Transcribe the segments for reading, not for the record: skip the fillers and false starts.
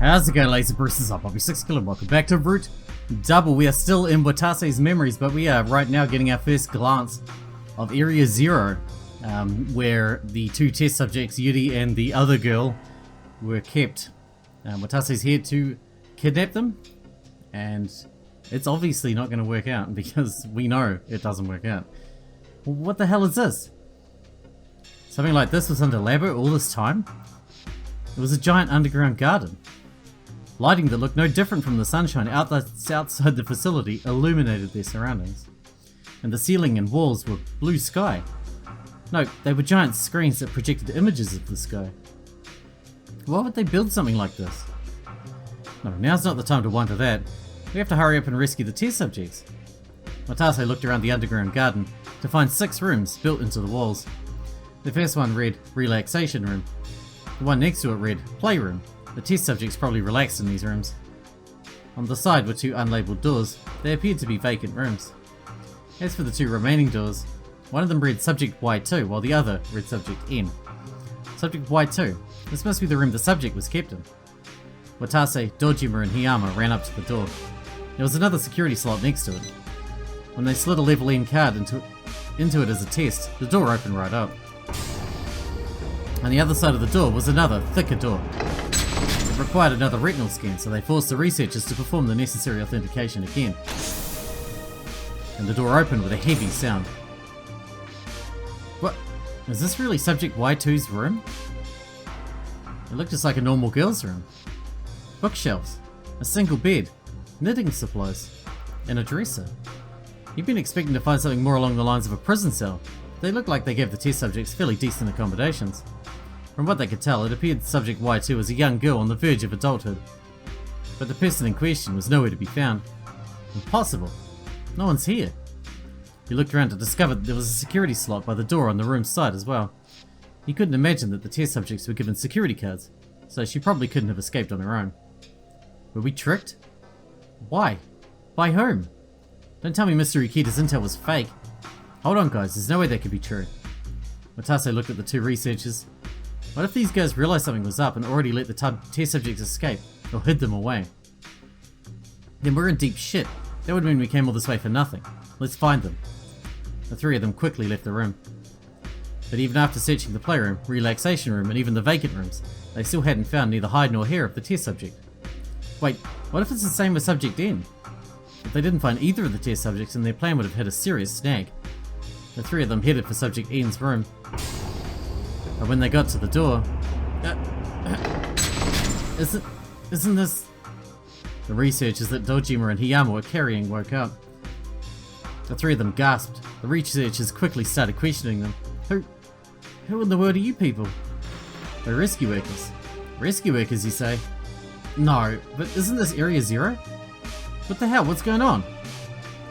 How's it going, Laser Bruces? I'm Bobby Sixkilla. Welcome back to Route Double. We are still in Watase's memories, but we are right now getting our first glance of Area Zero, where the two test subjects, Yuri and the other girl, were kept. Watase's here to kidnap them, and it's obviously not going to work out because we know it doesn't work out. What the hell is this? Something like this was under Labo all this time? It was a giant underground garden. Lighting that looked no different from the sunshine outside the facility illuminated their surroundings. And the ceiling and walls were blue sky. No, they were giant screens that projected images of the sky. Why would they build something like this? No, now's not the time to wonder that. We have to hurry up and rescue the test subjects. Watase looked around the underground garden to find 6 rooms built into the walls. The first one read Relaxation Room. The one next to it read Playroom. The test subjects probably relaxed in these rooms. On the side were 2 unlabeled doors. They appeared to be vacant rooms. As for the 2 remaining doors, one of them read Subject Y2 while the other read Subject N. Subject Y2. This must be the room the subject was kept in. Watase, Dojima and Hiyama ran up to the door. There was another security slot next to it. When they slid a level N card into it as a test, the door opened right up. On the other side of the door was another, thicker door. It required another retinal scan, so they forced the researchers to perform the necessary authentication again. And the door opened with a heavy sound. What? Is this really Subject Y2's room? It looked just like a normal girl's room. Bookshelves, a single bed, knitting supplies, and a dresser. You'd been expecting to find something more along the lines of a prison cell. They looked like they gave the test subjects fairly decent accommodations. From what they could tell, it appeared Subject Y2 was a young girl on the verge of adulthood. But the person in question was nowhere to be found. Impossible. No one's here. He looked around to discover that there was a security slot by the door on the room's side as well. He couldn't imagine that the test subjects were given security cards, so she probably couldn't have escaped on her own. Were we tricked? Why? By whom? Don't tell me Mr. Ikita's intel was fake. Hold on guys, there's no way that could be true. Watase looked at the 2 researchers. What if these guys realized something was up and already let the test subjects escape, or hid them away? Then we're in deep shit. That would mean we came all this way for nothing. Let's find them. The 3 of them quickly left the room. But even after searching the playroom, relaxation room, and even the vacant rooms, they still hadn't found neither hide nor hair of the test subject. Wait, what if it's the same with Subject N? If they didn't find either of the test subjects, then their plan would have hit a serious snag. The 3 of them headed for Subject N's room. But when they got to the door... Isn't this... The researchers that Dojima and Hiyama were carrying woke up. The 3 of them gasped. The researchers quickly started questioning them. Who in the world are you people? We're rescue workers. Rescue workers, you say? No, but isn't this Area Zero? What the hell, what's going on?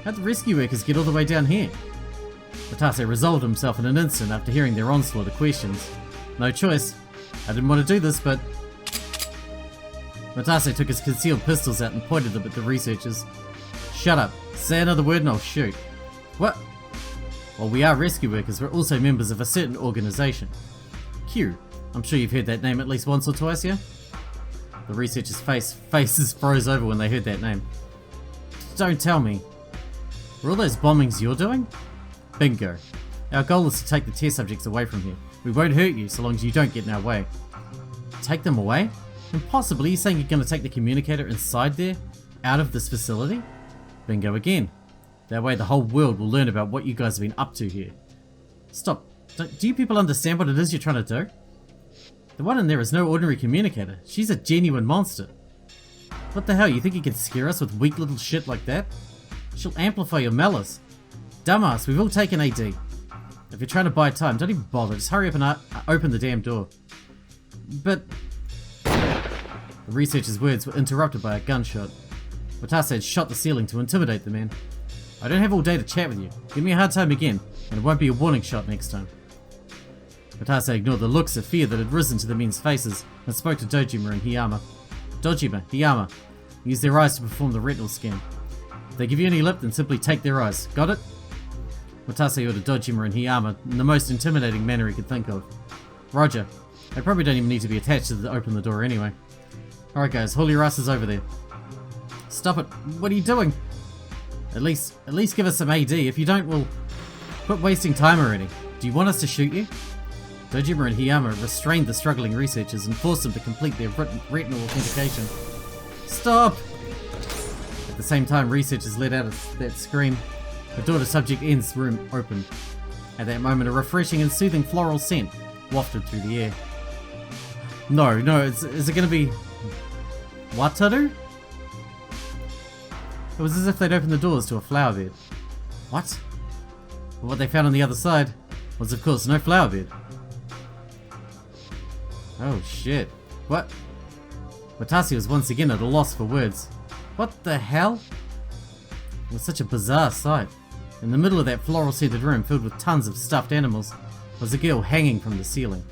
How'd the rescue workers get all the way down here? Watase resolved himself in an instant after hearing their onslaught of questions. No choice. I didn't want to do this, but... Watase took his concealed pistols out and pointed them at the researchers. Shut up. Say another word and I'll shoot. What? While we are rescue workers, we're also members of a certain organization. Q. I'm sure you've heard that name at least once or twice, yeah? The researchers' faces froze over when they heard that name. Don't tell me. Were all those bombings you're doing? Bingo. Our goal is to take the test subjects away from here. We won't hurt you so long as you don't get in our way. Take them away? Impossible. Are you saying you're going to take the communicator inside there? Out of this facility? Bingo again. That way the whole world will learn about what you guys have been up to here. Stop. Do you people understand what it is you're trying to do? The one in there is no ordinary communicator. She's a genuine monster. What the hell, you think you can scare us with weak little shit like that? She'll amplify your malice. Dumbass, we've all taken AD. If you're trying to buy time, don't even bother. Just hurry up and open the damn door. But... The researcher's words were interrupted by a gunshot. Watase had shot the ceiling to intimidate the man. I don't have all day to chat with you. Give me a hard time again, and it won't be a warning shot next time. Watase ignored the looks of fear that had risen to the men's faces and spoke to Dojima and Hiyama. Dojima, Hiyama, use their eyes to perform the retinal scan. If they give you any lip, then simply take their eyes. Got it? Watase ordered Dojima and Hiyama in the most intimidating manner he could think of. Roger. They probably don't even need to be attached to open the door anyway. Alright guys, haul your asses over there. Stop it. What are you doing? At least give us some AD. If you don't, we'll quit wasting time already. Do you want us to shoot you? Dojima and Hiyama restrained the struggling researchers and forced them to complete their retinal authentication. Stop! At the same time, researchers let out that scream. The door to Subject N's room opened. At that moment, a refreshing and soothing floral scent wafted through the air. No, is it gonna be... Wataru? It was as if they'd opened the doors to a flower bed. What? But what they found on the other side was, of course, no flower bed. Oh shit. What? Watase was once again at a loss for words. What the hell? It was such a bizarre sight. In the middle of that floral-scented room filled with tons of stuffed animals was a girl hanging from the ceiling.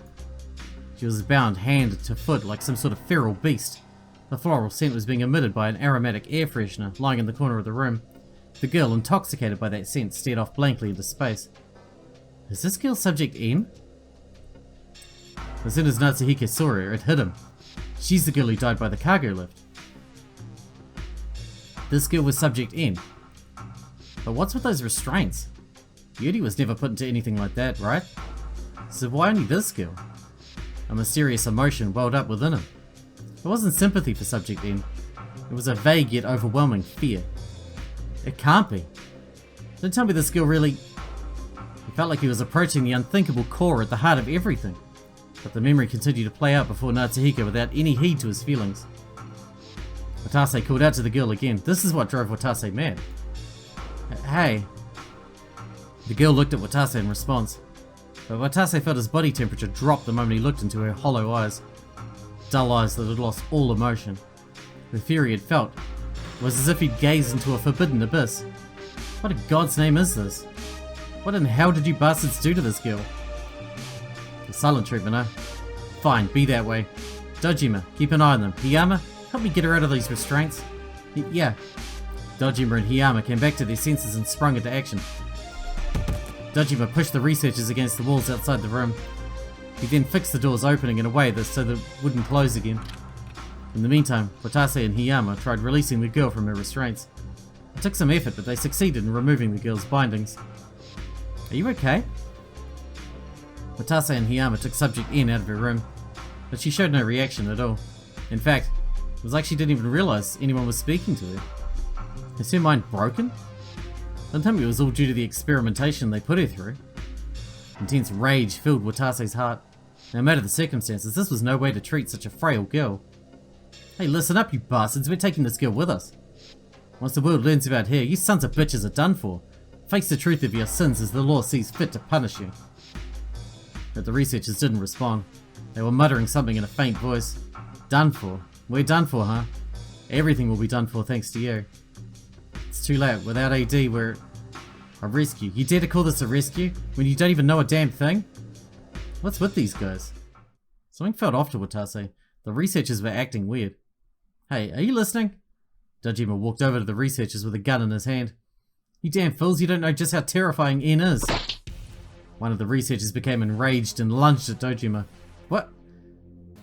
She was bound hand to foot like some sort of feral beast. The floral scent was being emitted by an aromatic air freshener lying in the corner of the room. The girl, intoxicated by that scent, stared off blankly into space. Is this girl Subject N? As soon as Natsuhiko saw her, it hit him. She's the girl who died by the cargo lift. This girl was Subject N. But what's with those restraints? Yuri was never put into anything like that, right? So why only this girl? A mysterious emotion welled up within him. It wasn't sympathy for Subject N. It was a vague yet overwhelming fear. It can't be. Don't tell me this girl really... He felt like he was approaching the unthinkable core at the heart of everything. But the memory continued to play out before Natsuhiko without any heed to his feelings. Watase called out to the girl again. This is what drove Watase mad. Hey. The girl looked at Watase in response. But Watase felt his body temperature drop the moment he looked into her hollow eyes. Dull eyes that had lost all emotion. The fear he had felt was as if he'd gazed into a forbidden abyss. What in God's name is this? What in hell did you bastards do to this girl? The silent treatment, huh? Fine, be that way. Dojima, keep an eye on them. Hiyama, help me get her out of these restraints. Yeah. Dojima and Hiyama came back to their senses and sprung into action. Dojima pushed the researchers against the walls outside the room. He then fixed the doors opening in a way so they wouldn't close again. In the meantime, Watase and Hiyama tried releasing the girl from her restraints. It took some effort, but they succeeded in removing the girl's bindings. Are you okay? Watase and Hiyama took Subject N out of her room, but she showed no reaction at all. In fact, it was like she didn't even realize anyone was speaking to her. Is her mind broken? Don't tell me it was all due to the experimentation they put her through. Intense rage filled Watase's heart. No matter the circumstances, this was no way to treat such a frail girl. Hey, listen up, you bastards. We're taking this girl with us. Once the world learns about her, you sons of bitches are done for. Face the truth of your sins as the law sees fit to punish you. But the researchers didn't respond. They were muttering something in a faint voice. Done for? We're done for, huh? Everything will be done for thanks to you. It's too late. Without AD, we're... a rescue. You dare to call this a rescue when you don't even know a damn thing? What's with these guys? Something felt off to Watase. The researchers were acting weird. Hey, are you listening? Dojima walked over to the researchers with a gun in his hand. You damn fools, you don't know just how terrifying N is. One of the researchers became enraged and lunged at Dojima. What?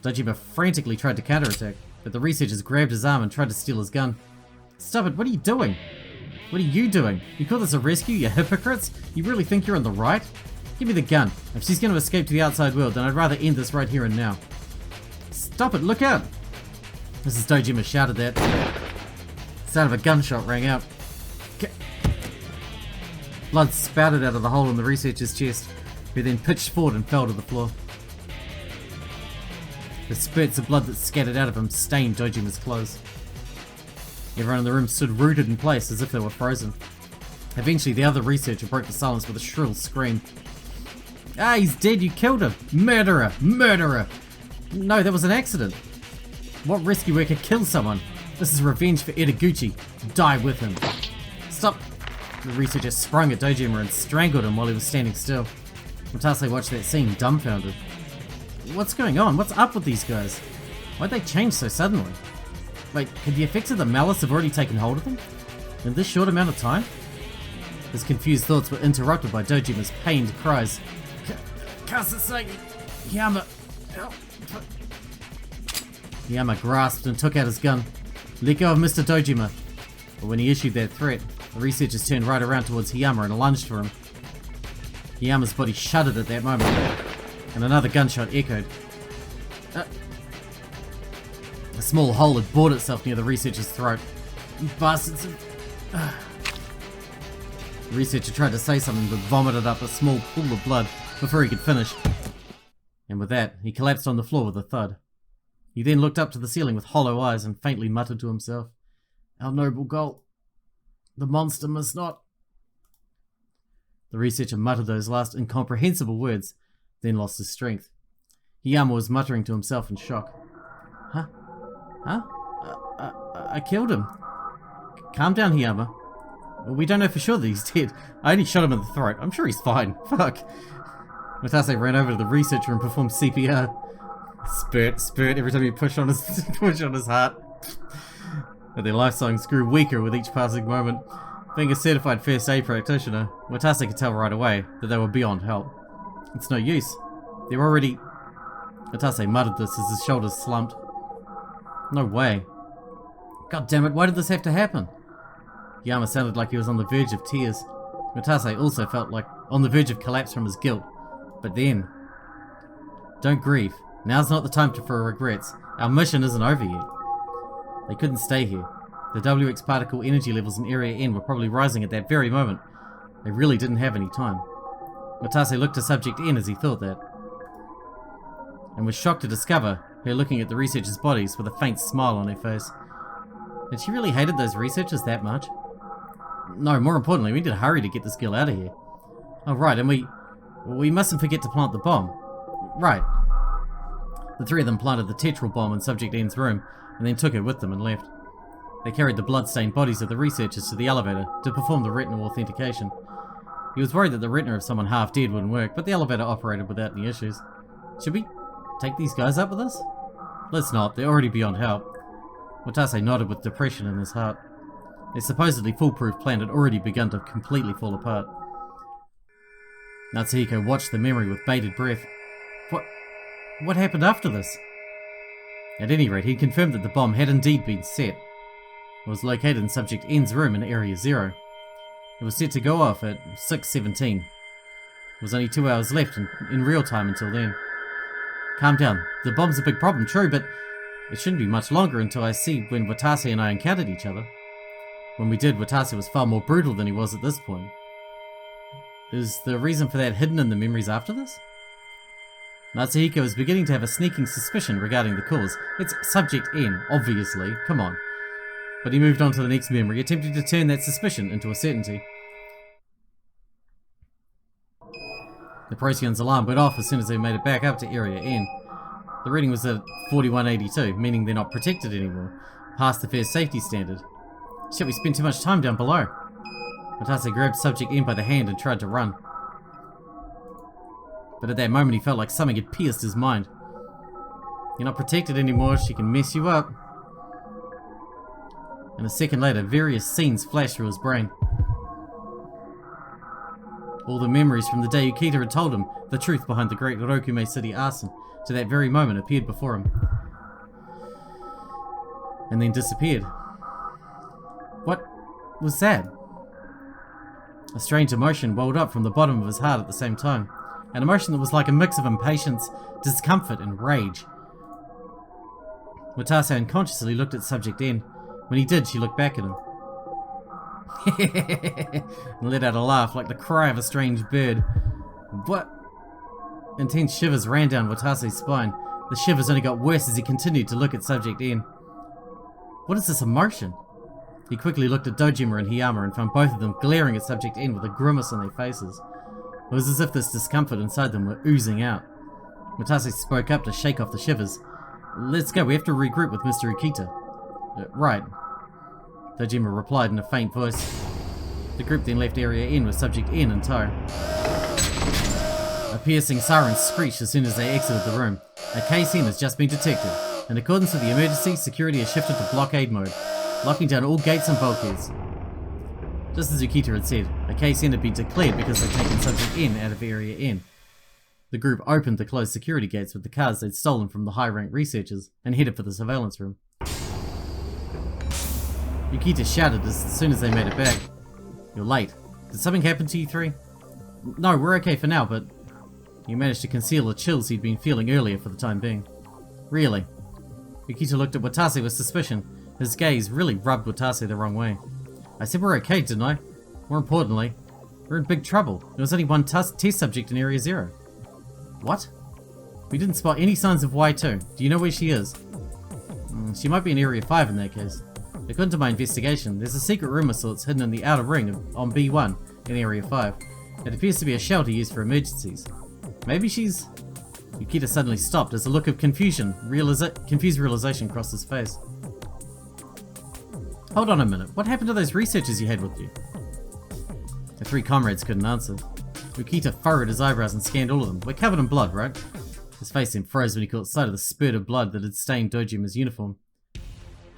Dojima frantically tried to counterattack, but the researchers grabbed his arm and tried to steal his gun. Stop it, what are you doing? What are you doing? You call this a rescue, you hypocrites? You really think you're on the right? Give me the gun. If she's going to escape to the outside world, then I'd rather end this right here and now. Stop it, look out! Mrs. Dojima shouted that. The sound of a gunshot rang out. Blood spouted out of the hole in the researcher's chest, who then pitched forward and fell to the floor. The spurts of blood that scattered out of him stained Dojima's clothes. Everyone in the room stood rooted in place as if they were frozen. Eventually, the other researcher broke the silence with a shrill scream. Ah, he's dead, you killed him! Murderer! Murderer! No, that was an accident. What rescue worker kills someone? This is revenge for Edoguchi. Die with him. Stop! The researcher sprung at Dojima and strangled him while he was standing still. Watase watched that scene, dumbfounded. What's going on? What's up with these guys? Why'd they change so suddenly? Wait, could the effects of the malice have already taken hold of them? In this short amount of time? His confused thoughts were interrupted by Dojima's pained cries. Kasasagi! Hiyama! Help! Hiyama grasped and took out his gun. Let go of Mr. Dojima. But when he issued that threat, the researchers turned right around towards Hiyama and lunged for him. Hiyama's body shuddered at that moment, and another gunshot echoed. A small hole had bored itself near the researcher's throat. You bastards. The researcher tried to say something but vomited up a small pool of blood before he could finish. And with that, he collapsed on the floor with a thud. He then looked up to the ceiling with hollow eyes and faintly muttered to himself, "Our noble goal. The monster must not..." The researcher muttered those last incomprehensible words, then lost his strength. Hiyama was muttering to himself in shock. Huh? I killed him. Calm down, Hiyama. We don't know for sure that he's dead. I only shot him in the throat. I'm sure he's fine. Fuck. Watase ran over to the researcher and performed CPR. Spurt every time he pushed on his heart. But their life signs grew weaker with each passing moment. Being a certified first aid practitioner, Watase could tell right away that they were beyond help. It's no use. They're already... Watase muttered this as his shoulders slumped. No way. God damn it, why did this have to happen? Hiyama sounded like he was on the verge of tears. Watase also felt like on the verge of collapse from his guilt. But then... Don't grieve. Now's not the time for regrets. Our mission isn't over yet. They couldn't stay here. The WX particle energy levels in Area N were probably rising at that very moment. They really didn't have any time. Watase looked to Subject N as he thought that, and was shocked to discover her looking at the researchers' bodies with a faint smile on her face. Had she really hated those researchers that much? No, more importantly, we need to hurry to get this girl out of here. Oh right, and we mustn't forget to plant the bomb. Right. The three of them planted the tetral bomb in Subject N's room, and then took her with them and left. They carried the blood-stained bodies of the researchers to the elevator to perform the retinal authentication. He was worried that the retina of someone half dead wouldn't work, but the elevator operated without any issues. Should we take these guys up with us? Let's not, they're already beyond help. Watase nodded with depression in his heart. Their supposedly foolproof plan had already begun to completely fall apart. Natsuhiko watched the memory with bated breath. What happened after this? At any rate, he confirmed that the bomb had indeed been set. It was located in Subject N's room in Area 0. It was set to go off at 6:17. There was only 2 hours left in real time until then. Calm down. The bomb's a big problem, true, but it shouldn't be much longer until I see when Watase and I encountered each other. When we did, Watase was far more brutal than he was at this point. Is the reason for that hidden in the memories after this? Natsuhiko is beginning to have a sneaking suspicion regarding the cause. It's Subject N, obviously, come on. But he moved on to the next memory, attempting to turn that suspicion into a certainty. The Procyon's alarm went off as soon as they made it back up to Area N. The reading was at 4182, meaning they're not protected anymore, past the first safety standard. Shit, we spent too much time down below. Watase grabbed Subject N by the hand and tried to run. But at that moment he felt like something had pierced his mind. You're not protected anymore, she can mess you up. And a second later, various scenes flashed through his brain. All the memories from the day Ukita had told him the truth behind the great Rokume City arson to that very moment appeared before him. And then disappeared. What was that? A strange emotion welled up from the bottom of his heart at the same time. An emotion that was like a mix of impatience, discomfort, and rage. Watase unconsciously looked at Subject N. When he did, she looked back at him. And let out a laugh like the cry of a strange bird. What? Intense shivers ran down Watase's spine. The shivers only got worse as he continued to look at Subject N. What is this emotion? He quickly looked at Dojima and Hiyama and found both of them glaring at Subject N with a grimace on their faces. It was as if this discomfort inside them were oozing out. Watase spoke up to shake off the shivers. Let's go, we have to regroup with Mr. Ukita. Right. Dojima replied in a faint voice. The group then left Area N with Subject N in tow. A piercing siren screeched as soon as they exited the room. A case N has just been detected. In accordance with the emergency, security has shifted to blockade mode, locking down all gates and bulkheads. Just as Ukita had said, a case N had been declared because they'd taken Subject N out of Area N. The group opened the closed security gates with the cards they'd stolen from the high-ranked researchers and headed for the surveillance room. Yukita shouted as soon as they made it back. "You're late. Did something happen to you three?" "No, we're okay for now, but..." He managed to conceal the chills he'd been feeling earlier for the time being. "Really?" Yukita looked at Watase with suspicion. His gaze really rubbed Watase the wrong way. "I said we're okay, didn't I? More importantly, we're in big trouble. There was only one test subject in Area 0. "What?" "We didn't spot any signs of Y2. Do you know where she is?" She might be in Area 5 in that case. According to my investigation, there's a secret room of sorts hidden in the outer ring on B1 in Area 5. It appears to be a shelter used for emergencies. Maybe she's... Yukita suddenly stopped as a look of confused realization crossed his face. "Hold on a minute, what happened to those researchers you had with you?" The three comrades couldn't answer. Yukita furrowed his eyebrows and scanned all of them. "We're covered in blood, right?" His face then froze when he caught sight of the spurt of blood that had stained Dojima's uniform.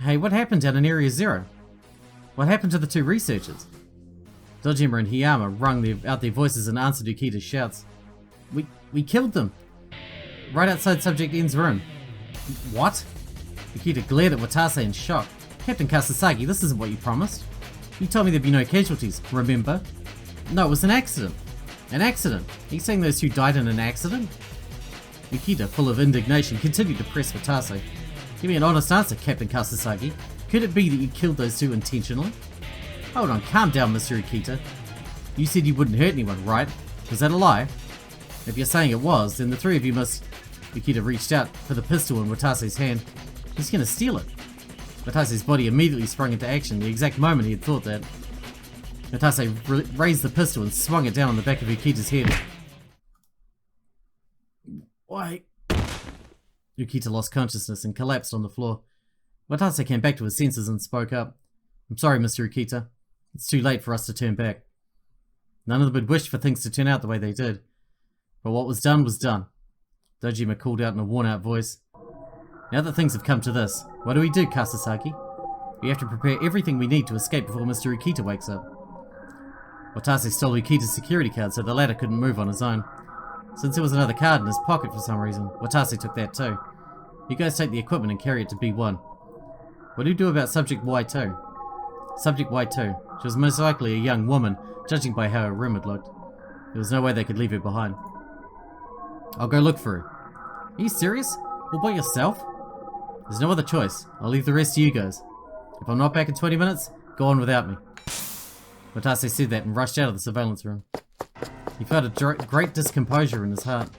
"Hey, what happened down in Area 0? What happened to the two researchers?" Dojima and Hiyama wrung out their voices in answer to Yukita's shouts. We killed them! Right outside Subject N's room." "What?" Yukita glared at Watase in shock. "Captain Kasasagi, this isn't what you promised. You told me there'd be no casualties, remember?" "No, it was an accident." "An accident? Are you saying those two died in an accident?" Yukita, full of indignation, continued to press Watase. "Give me an honest answer, Captain Kasasagi. Could it be that you killed those two intentionally?" "Hold on, calm down, Mr. Yukita. You said you wouldn't hurt anyone, right? Was that a lie? If you're saying it was, then the three of you must..." Yukita reached out for the pistol in Watase's hand. He's gonna steal it. Watase's body immediately sprung into action the exact moment he had thought that. Watase raised the pistol and swung it down on the back of Yukita's head. "Why?" Yukita lost consciousness and collapsed on the floor. Watase came back to his senses and spoke up. "I'm sorry, Mr. Yukita. It's too late for us to turn back." None of them had wished for things to turn out the way they did. But what was done was done. Dojima called out in a worn-out voice. "Now that things have come to this, what do we do, Kasasagi? We have to prepare everything we need to escape before Mr. Yukita wakes up." Watase stole Yukita's security card so the latter couldn't move on his own. Since there was another card in his pocket for some reason, Watase took that too. "You guys take the equipment and carry it to B1. What do you do about Subject Y2? Subject Y2. She was most likely a young woman, judging by how her room had looked. There was no way they could leave her behind." "I'll go look for her." "Are you serious? All by yourself?" "There's no other choice. I'll leave the rest to you guys. If I'm not back in 20 minutes, go on without me." Watase said that and rushed out of the surveillance room. He felt a great discomposure in his heart.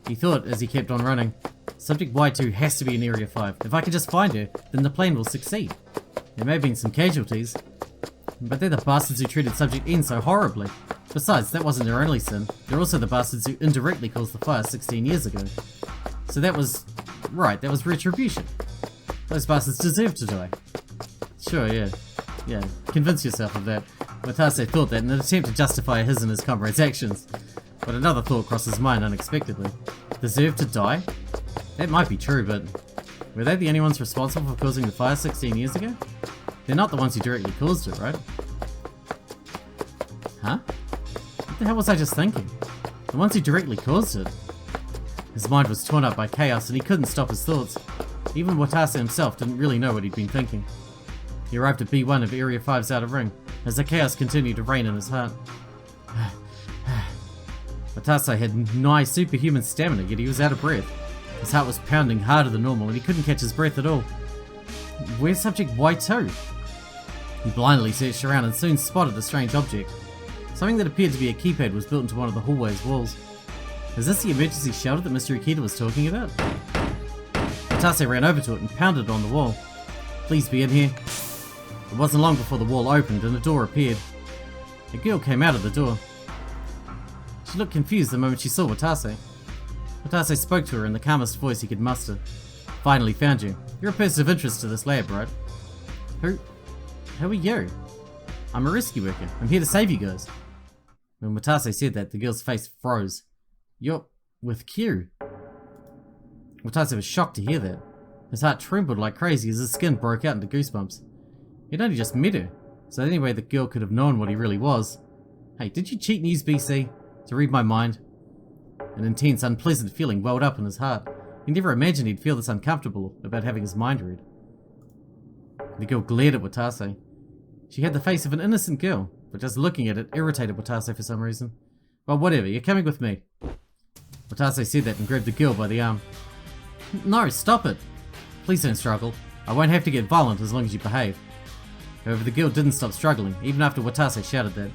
He thought, as he kept on running, Subject Y2 has to be in Area 5. If I can just find her, then the plan will succeed. There may have been some casualties, but they're the bastards who treated Subject N so horribly. Besides, that wasn't their only sin. They're also the bastards who indirectly caused the fire 16 years ago. So that was... right, that was retribution. Those bastards deserve to die. Sure, yeah, convince yourself of that. Watase thought that in an attempt to justify his and his comrades' actions. But another thought crossed his mind unexpectedly. Deserve to die? That might be true, but... were they the only ones responsible for causing the fire 16 years ago? They're not the ones who directly caused it, right? Huh? What the hell was I just thinking? The ones who directly caused it? His mind was torn up by chaos and he couldn't stop his thoughts. Even Watase himself didn't really know what he'd been thinking. He arrived at B1 of Area 5's outer ring, as the chaos continued to reign in his heart. Watase had nigh superhuman stamina, yet he was out of breath. His heart was pounding harder than normal and he couldn't catch his breath at all. Where's Subject Y2? He blindly searched around and soon spotted the strange object. Something that appeared to be a keypad was built into one of the hallway's walls. Is this the emergency shelter that Mr. Yukita was talking about? Watase ran over to it and pounded it on the wall. "Please be in here." It wasn't long before the wall opened and a door appeared. A girl came out of the door. She looked confused the moment she saw Watase. Watase spoke to her in the calmest voice he could muster. "Finally found you. You're a person of interest to this lab, right?" Who are you?" "I'm a rescue worker. I'm here to save you guys." When Watase said that, the girl's face froze. "You're with Q." Watase was shocked to hear that. His heart trembled like crazy as his skin broke out into goosebumps. He'd only just met her, so the only way the girl could have known what he really was. "Hey, did you cheat and use BC to read my mind?" An intense, unpleasant feeling welled up in his heart. He never imagined he'd feel this uncomfortable about having his mind read. The girl glared at Watase. She had the face of an innocent girl, but just looking at it irritated Watase for some reason. Well, whatever, you're coming with me. Watase said that and grabbed the girl by the arm. No, stop it! Please don't struggle. I won't have to get violent as long as you behave. However, the girl didn't stop struggling, even after Watase shouted that.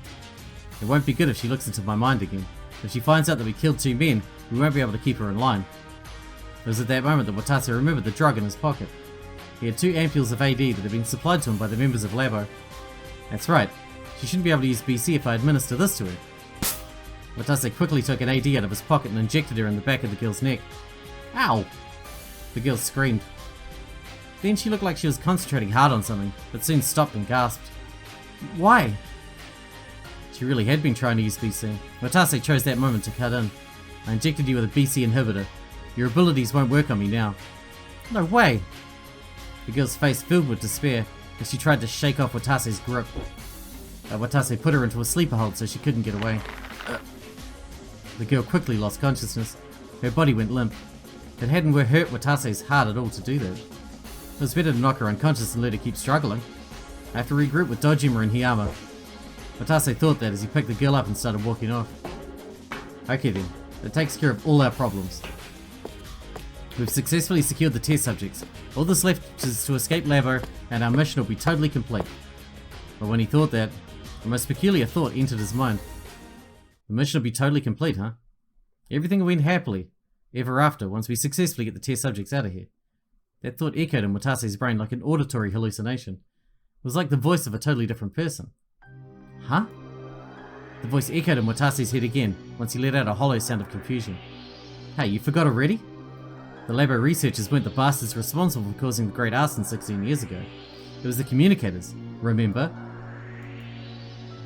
It won't be good if she looks into my mind again. If she finds out that we killed 2 men, we won't be able to keep her in line. It was at that moment that Watase remembered the drug in his pocket. He had 2 ampules of AD that had been supplied to him by the members of Labo. That's right, she shouldn't be able to use BC if I administer this to her. Watase quickly took an AD out of his pocket and injected her in the back of the girl's neck. Ow! The girl screamed. Then she looked like she was concentrating hard on something, but soon stopped and gasped. Why? She really had been trying to use BC. Watase chose that moment to cut in. I injected you with a BC inhibitor. Your abilities won't work on me now. No way! The girl's face filled with despair as she tried to shake off Watase's grip. Watase put her into a sleeper hold so she couldn't get away. The girl quickly lost consciousness. Her body went limp. It hadn't hurt Watase's heart at all to do that. It was better to knock her unconscious and let her keep struggling. I have to regroup with Dojima and Hiyama. Watase thought that as he picked the girl up and started walking off. Okay then, that takes care of all our problems. We've successfully secured the test subjects. All that's left is to escape Labo and our mission will be totally complete. But when he thought that, a most peculiar thought entered his mind. The mission will be totally complete, huh? Everything went happily ever after once we successfully get the test subjects out of here. That thought echoed in Watase's brain like an auditory hallucination. It was like the voice of a totally different person. Huh? The voice echoed in Watase's head again once he let out a hollow sound of confusion. Hey, you forgot already? The Labo researchers weren't the bastards responsible for causing the Great Arson 16 years ago. It was the communicators, remember?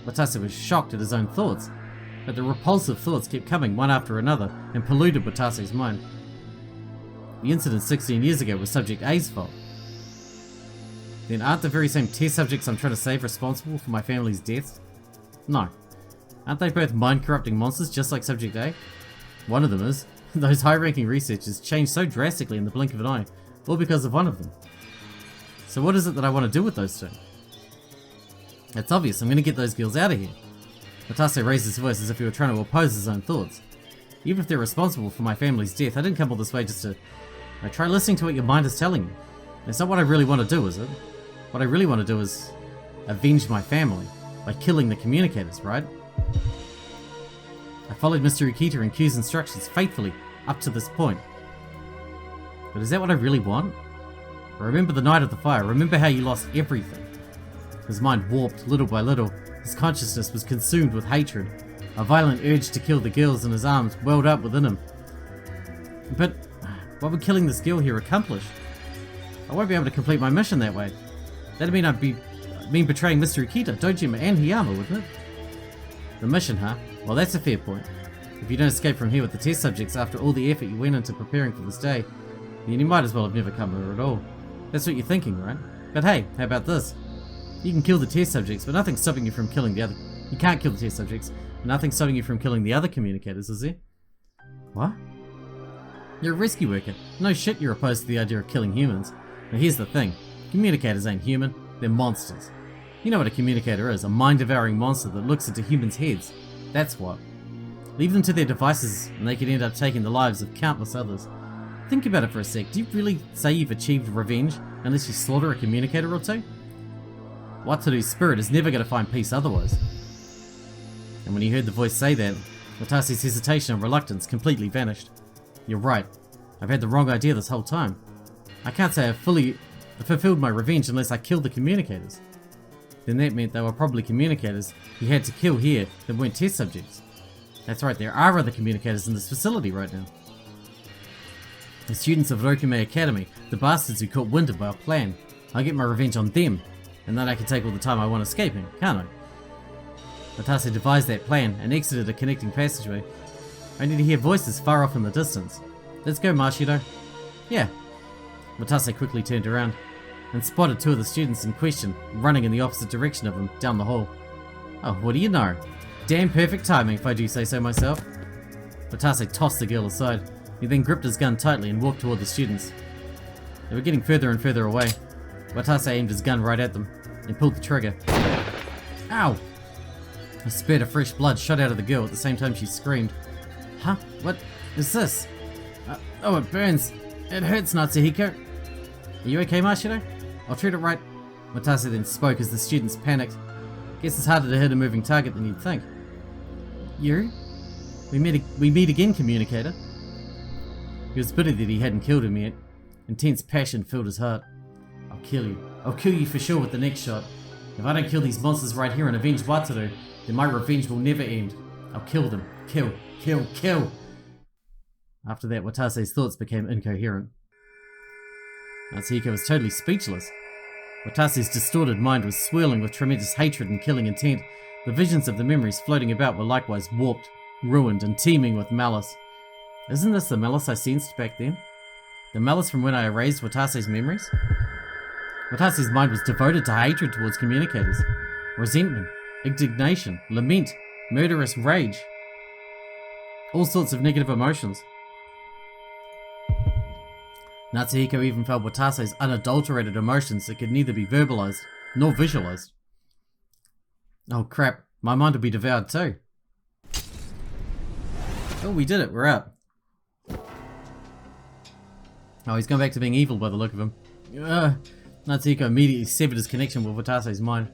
Watase was shocked at his own thoughts, but the repulsive thoughts kept coming one after another and polluted Watase's mind. The incident 16 years ago was Subject A's fault. Then aren't the very same test subjects I'm trying to save responsible for my family's deaths? No. Aren't they both mind-corrupting monsters just like Subject A? One of them is. Those high-ranking researchers changed so drastically in the blink of an eye, all because of one of them. So what is it that I want to do with those 2? It's obvious, I'm going to get those girls out of here. Watase raised his voice as if he were trying to oppose his own thoughts. Even if they're responsible for my family's death, I didn't come all this way just to... try listening to what your mind is telling you. It's not what I really want to do, is it? What I really want to do is avenge my family by killing the communicators, right? I followed Mr. Ukita and Q's instructions faithfully up to this point. But is that what I really want? I remember the night of the fire. Remember how you lost everything. His mind warped little by little. His consciousness was consumed with hatred. A violent urge to kill the girls in his arms welled up within him. But what would killing this girl here accomplish? I won't be able to complete my mission that way. That'd mean I'd be betraying Mr. Ukita, Dojima, and Hiyama, wouldn't it? The mission, huh? Well, that's a fair point. If you don't escape from here with the test subjects after all the effort you went into preparing for this day, then you might as well have never come here at all. That's what you're thinking, right? But hey, how about this? You can kill the test subjects, but nothing's stopping you from killing the other... You can't kill the test subjects, but nothing's stopping you from killing the other communicators, is there? What? You're a rescue worker. No shit you're opposed to the idea of killing humans. Now here's the thing. Communicators ain't human. They're monsters. You know what a communicator is, a mind-devouring monster that looks into humans' heads. That's what. Leave them to their devices and they could end up taking the lives of countless others. Think about it for a sec. Do you really say you've achieved revenge unless you slaughter a communicator or 2? Wataru's spirit is never going to find peace otherwise. And when he heard the voice say that, Watase's hesitation and reluctance completely vanished. You're right. I've had the wrong idea this whole time. I can't say I've fully fulfilled my revenge unless I killed the communicators. Then that meant they were probably communicators he had to kill here that weren't test subjects. That's right, there are other communicators in this facility right now. The students of Rokume Academy, the bastards who caught wind of our plan. I'll get my revenge on them, and then I can take all the time I want escaping, can't I? Watase devised that plan and exited a connecting passageway. I need to hear voices far off in the distance. Let's go, Marshido. Yeah. Watase quickly turned around and spotted 2 of the students in question running in the opposite direction of him down the hall. Oh, what do you know? Damn perfect timing if I do say so myself. Watase tossed the girl aside. He then gripped his gun tightly and walked toward the students. They were getting further and further away. Watase aimed his gun right at them and pulled the trigger. Ow! A spurt of fresh blood shot out of the girl at the same time she screamed. Huh? What is this? Oh, it burns. It hurts, Natsuhiko. Are you okay, Mashiro? I'll treat it right. Watase then spoke as the students panicked. Guess it's harder to hit a moving target than you'd think. You? We meet again, Communicator. He was bitter that he hadn't killed him yet. Intense passion filled his heart. I'll kill you. I'll kill you for sure with the next shot. If I don't kill these monsters right here and avenge Wataru, then my revenge will never end. I'll kill them. Kill. Kill. Kill. After that, Watase's thoughts became incoherent. Natsuhiko was totally speechless. Watase's distorted mind was swirling with tremendous hatred and killing intent. The visions of the memories floating about were likewise warped, ruined, and teeming with malice. Isn't this the malice I sensed back then? The malice from when I erased Watase's memories? Watase's mind was devoted to hatred towards communicators. Resentment, indignation, lament, murderous rage. All sorts of negative emotions. Natsuhiko even felt Watase's unadulterated emotions that could neither be verbalized nor visualized. Oh crap, my mind will be devoured too. Oh, we did it, we're out. Oh, he's gone back to being evil by the look of him. Natsuhiko immediately severed his connection with Watase's mind.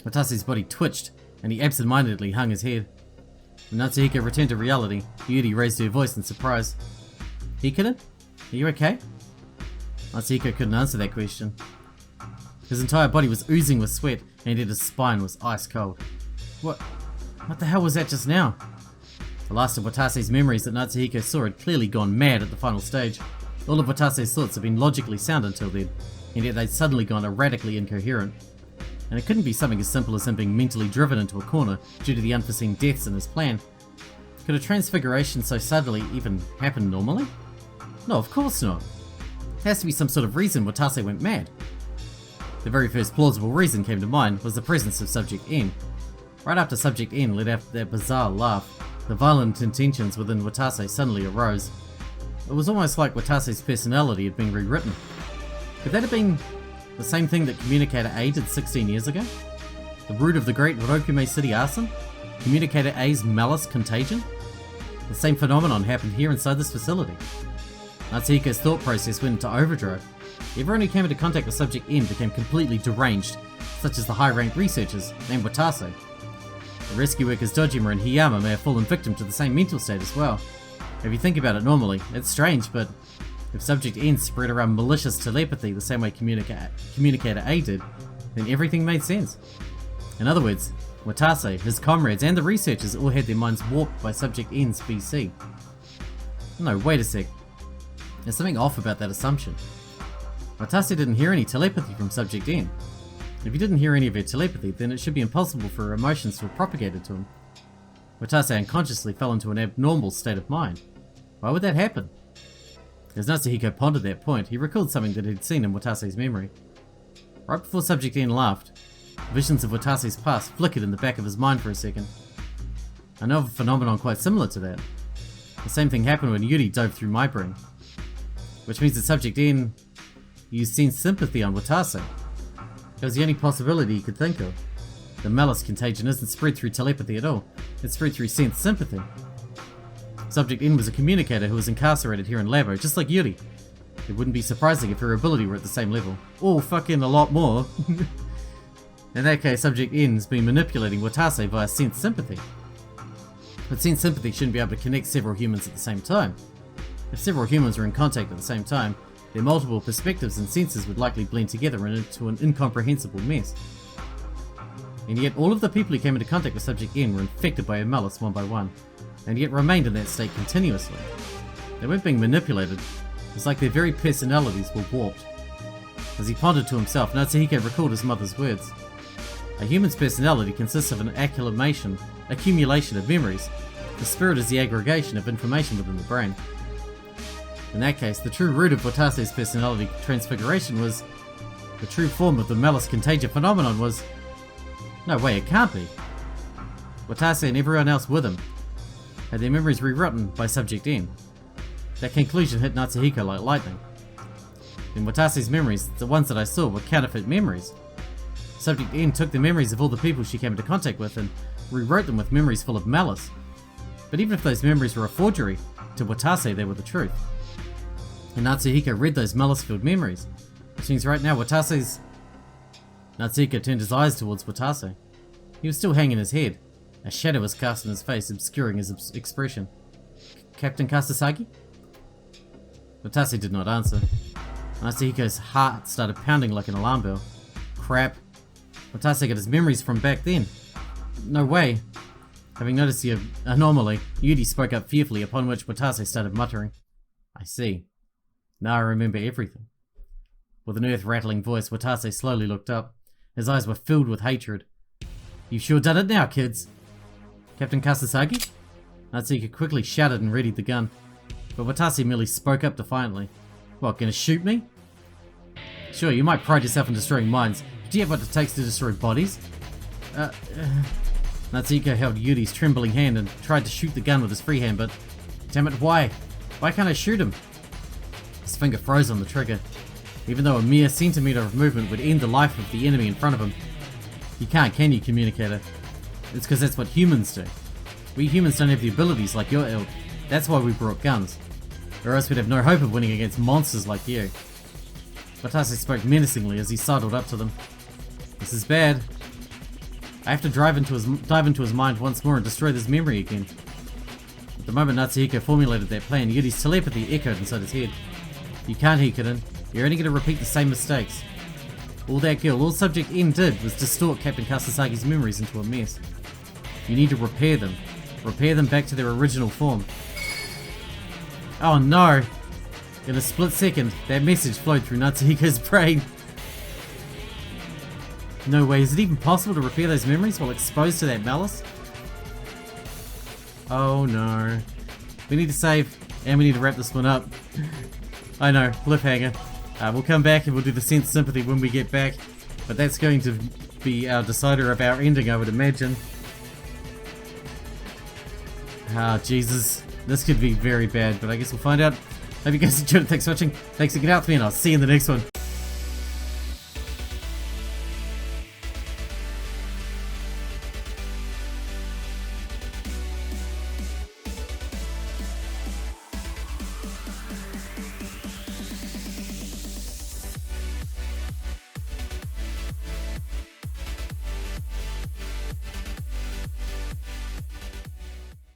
Watase's body twitched, and he absent-mindedly hung his head. When Natsuhiko returned to reality, Yuri raised her voice in surprise. Hikarin? Are you okay? Natsuhiko couldn't answer that question. His entire body was oozing with sweat, and yet his spine was ice cold. What the hell was that just now? The last of Watase's memories that Natsuhiko saw had clearly gone mad at the final stage. All of Watase's thoughts had been logically sound until then, and yet they'd suddenly gone erratically incoherent. And it couldn't be something as simple as him being mentally driven into a corner due to the unforeseen deaths in his plan. Could a transfiguration so suddenly even happen normally? No, of course not. There has to be some sort of reason Watase went mad. The very first plausible reason came to mind was the presence of Subject N. Right after Subject N let out that bizarre laugh, the violent intentions within Watase suddenly arose. It was almost like Watase's personality had been rewritten. Could that have been the same thing that Communicator A did 16 years ago? The root of the great Rokume City arson? Communicator A's malice contagion? The same phenomenon happened here inside this facility. Natsuhiko's thought process went into overdrive. Everyone who came into contact with Subject N became completely deranged, such as the high-ranked researchers named Watase. The rescue workers Dojima and Hiyama may have fallen victim to the same mental state as well. If you think about it normally, it's strange, but if Subject N spread around malicious telepathy the same way Communicator A did, then everything made sense. In other words, Watase, his comrades, and the researchers all had their minds warped by Subject N's BC. No, wait a sec. There's something off about that assumption. Watase didn't hear any telepathy from Subject N. If he didn't hear any of her telepathy, then it should be impossible for her emotions to have propagated to him. Watase unconsciously fell into an abnormal state of mind. Why would that happen? As Natsuhiko pondered that point, he recalled something that he'd seen in Watase's memory. Right before Subject N laughed, visions of Watase's past flickered in the back of his mind for a second. I know of a phenomenon quite similar to that. The same thing happened when Yuri dove through my brain. Which means that Subject N used sense sympathy on Watase. It was the only possibility he could think of. The malice contagion isn't spread through telepathy at all, it's spread through sense sympathy. Subject N was a communicator who was incarcerated here in Labo, just like Yuri. It wouldn't be surprising if her ability were at the same level. Or fucking a lot more. In that case, Subject N's been manipulating Watase via sense sympathy. But sense sympathy shouldn't be able to connect several humans at the same time. If several humans were in contact at the same time, their multiple perspectives and senses would likely blend together into an incomprehensible mess. And yet all of the people who came into contact with Subject N were infected by her malice one by one, and yet remained in that state continuously. They weren't being manipulated, it was like their very personalities were warped. As he pondered to himself, Natsuhiko recalled his mother's words. A human's personality consists of an accumulation of memories. The spirit is the aggregation of information within the brain. In that case, the true root of Watase's personality transfiguration was... the true form of the malice contagion phenomenon was... no way, it can't be. Watase and everyone else with him. had their memories rewritten by Subject N. That conclusion hit Natsuhiko like lightning. In Watase's memories, the ones that I saw were counterfeit memories. Subject N took the memories of all the people she came into contact with and rewrote them with memories full of malice. But even if those memories were a forgery, to Watase they were the truth. And Natsuhiko read those malice-filled memories, which means right now Natsuhiko turned his eyes towards Watase. He was still hanging his head. A shadow was cast in his face, obscuring his expression. Captain Kasasagi? Watase did not answer. Natsuhiko's heart started pounding like an alarm bell. Crap. Watase got his memories from back then. No way. Having noticed the anomaly, Yuri spoke up fearfully, upon which Watase started muttering. I see. Now I remember everything. With an earth-rattling voice, Watase slowly looked up. His eyes were filled with hatred. You've sure done it now, kids. Captain Kasasagi? Natsuhiko quickly shouted and readied the gun. But Watase merely spoke up defiantly. What, gonna shoot me? Sure, you might pride yourself in destroying minds, but do you have what it takes to destroy bodies? Natsuhiko held Yuri's trembling hand and tried to shoot the gun with his free hand, but... Damn it, why? Why can't I shoot him? His finger froze on the trigger. Even though a mere centimeter of movement would end the life of the enemy in front of him. You can't, can you, communicator? It's because that's what humans do. We humans don't have the abilities like your ilk. That's why we brought guns. Or else we'd have no hope of winning against monsters like you. Watase spoke menacingly as he sidled up to them. This is bad. I have to dive into his mind once more and destroy this memory again. At the moment Natsuhiko formulated that plan, Yuri's telepathy echoed inside his head. You can't, Hikarin. You're only going to repeat the same mistakes. All Subject N did was distort Captain Kasasagi's memories into a mess. You need to repair them. Repair them back to their original form. Oh no! In a split second, that message flowed through Natsuhiko's brain. No way, is it even possible to repair those memories while exposed to that malice? Oh no. We need to save, and we need to wrap this one up. I know, cliffhanger. We'll come back and we'll do the sense sympathy when we get back, but that's going to be our decider of our ending, I would imagine. Ah, Jesus. This could be very bad, but I guess we'll find out. Hope you guys enjoyed it. Thanks for watching. Thanks for getting out with me, and I'll see you in the next one.